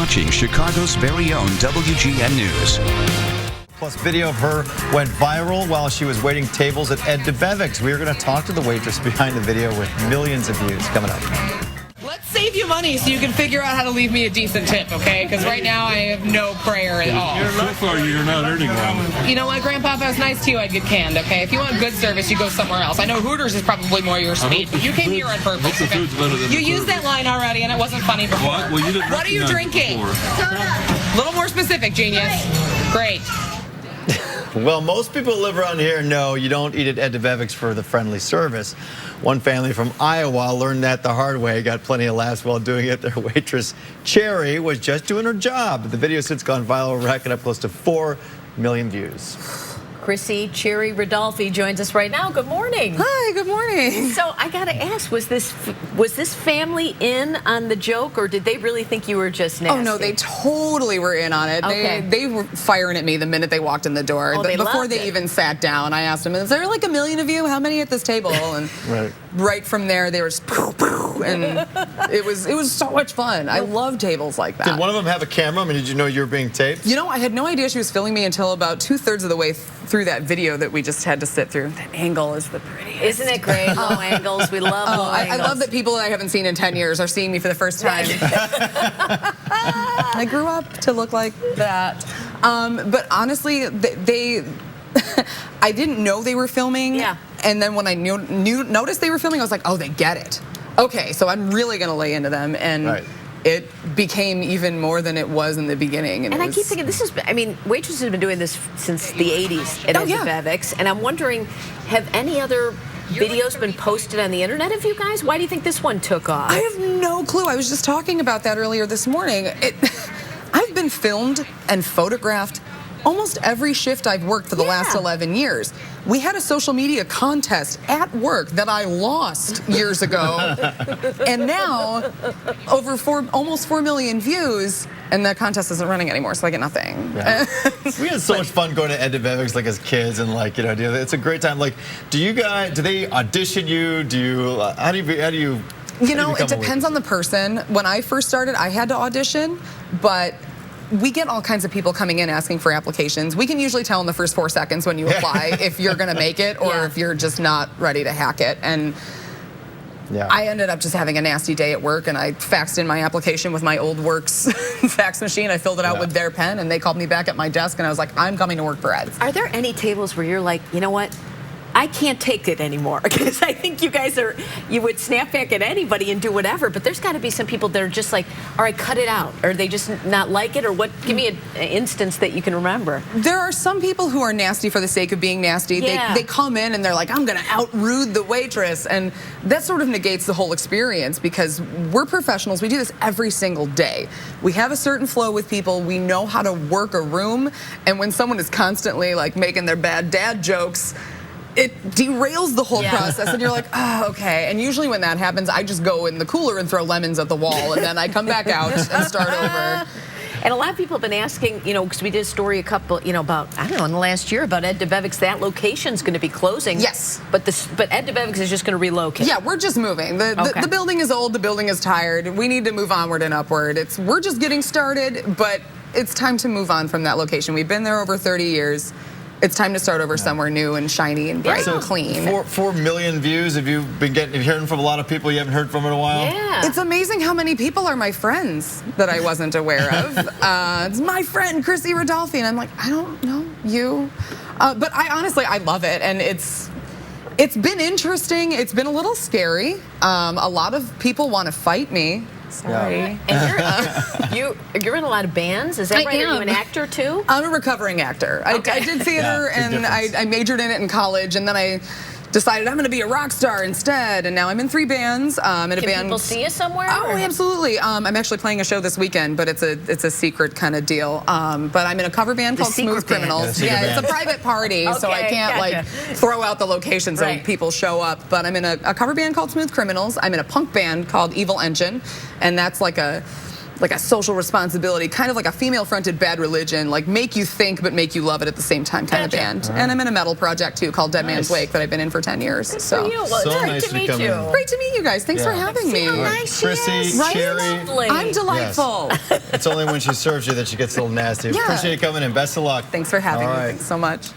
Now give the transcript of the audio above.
watching Chicago's very own WGN News. Plus, video of her went viral while she was waiting tables at Debevic's. We are going to talk to the waitress behind the video with millions of views coming up. Let's save you money so you can figure out how to leave me a decent tip, okay? Because right now I have no prayer at all. So far, you're not earning well. You know what, Grandpa? If I was nice to you, I'd get canned, okay? If you want good service, you go somewhere else. I know Hooters is probably more your speed, but you came here on purpose. Hope the food's better than You the used service. that line already, and it wasn't funny before. What? Well, you didn't What are you recognize drinking? before. A little more specific, genius. Great. Well, most people who live around here know you don't eat at Debevic's for the friendly service. One family from Iowa learned that the hard way, got plenty of laughs while doing it. Their waitress, Cherry, was just doing her job. The video since gone viral, racking up close to 4 million views. Kryssie, Cherry, Ridolfi joins us right now. Good morning. Hi, good morning. So I got to ask, was this family in on the joke, or did they really think you were just nasty? Oh, no, they totally were in on it. Okay. They were firing at me the minute they walked in the door. Oh, they Before loved they it. even sat down, I asked them, is there like a million of you? How many at this table? And right from there, they were just poof, poof, and it was so much fun. I love tables like that. Did one of them have a camera? I mean, did you know you were being taped? You know, I had no idea she was filming me until about 2/3 of the way through that video that we just had to sit through. That angle is the prettiest. Isn't it great? Low angles. We love low I angles. love that people that I haven't seen in 10 years are seeing me for the first time. I grew up to look like that. But honestly, they I didn't know they were filming. Yeah. And then when I noticed they were filming, I was like, oh, they get it. Okay, so I'm really going to lay into them. And it became even more than it was in the beginning. And I keep thinking, waitresses have been doing this since the 80s at Debevic, and I'm wondering, have any other videos been posted on the internet of you guys? Why do you think this one took off? I have no clue. I was just talking about that earlier this morning. I've been filmed and photographed almost every shift I've worked for the last 11 years. We had a social media contest at work that I lost years ago, and now almost 4 million views, and that contest isn't running anymore, so I get nothing. Yeah. We had so much fun going to Debevic's like as kids, and like, you know, it's a great time. Like, do they audition you? How do you? You know, it depends on the person. When I first started, I had to audition, but we get all kinds of people coming in asking for applications. We can usually tell in the first 4 seconds when you apply if you're going to make it or if you're just not ready to hack it. And I ended up just having a nasty day at work, and I faxed in my application with my old Works fax machine. I filled it out with their pen, and they called me back at my desk, and I was like, I'm coming to work for Ed's. Are there any tables where you're like, you know what? I can't take it anymore, because I think you would snap back at anybody and do whatever, but there's got to be some people that are just like, all right, cut it out, or they just not like it, or what? Give me an instance that you can remember. There are some people who are nasty for the sake of being nasty. They come in and they're like, I'm going to out-rude the waitress, and that sort of negates the whole experience, because we're professionals. We do this every single day. We have a certain flow with people. We know how to work a room, and when someone is constantly like making their bad dad jokes, it derails the whole process, and you're like, oh, okay. And usually when that happens, I just go in the cooler and throw lemons at the wall, and then I come back out and start over. And a lot of people have been asking, you know, because we did a story about, I don't know, in the last year about Debevic's, that location's going to be closing. Yes. But Debevic's is just going to relocate. Yeah, we're just moving. The building is old, the building is tired. We need to move onward and upward. We're just getting started, but it's time to move on from that location. We've been there over 30 years. It's time to start over somewhere new and shiny and bright and clean. 4 million views. Have you been hearing from a lot of people you haven't heard from in a while? Yeah. It's amazing how many people are my friends that I wasn't aware of. It's my friend, Kryssie Ridolfi, and I'm like, I don't know you. But I love it, and it's been interesting. It's been a little scary. A lot of people want to fight me. Sorry. And you're in a lot of bands. Is that right? Are you an actor too? I'm a recovering actor. I did theater, and I majored in it in college, and then I decided I'm going to be a rock star instead, and now I'm in 3 bands. Can people see you somewhere? Oh, absolutely. I'm actually playing a show this weekend, but it's a secret kind of deal. But I'm in a cover band called Smooth Criminals. Yeah, it's a private party, so I can't like throw out the location so people show up. But I'm in a cover band called Smooth Criminals. I'm in a punk band called Evil Engine, and that's like like a social responsibility, kind of like a female-fronted Bad Religion, like make you think but make you love it at the same time kind of band. And I'm in a metal project too called Dead Man's Wake that I've been in for 10 years. So Well, So great nice to to meet come you. in. great to meet you guys. Thanks for having me. How nice she Kryssie, is. Right? Cherry. Lovely. I'm delightful. It's only when she serves you that she gets a little nasty. Yeah. Appreciate you coming in. Best of luck. Thanks for having All me. right. Thanks so much.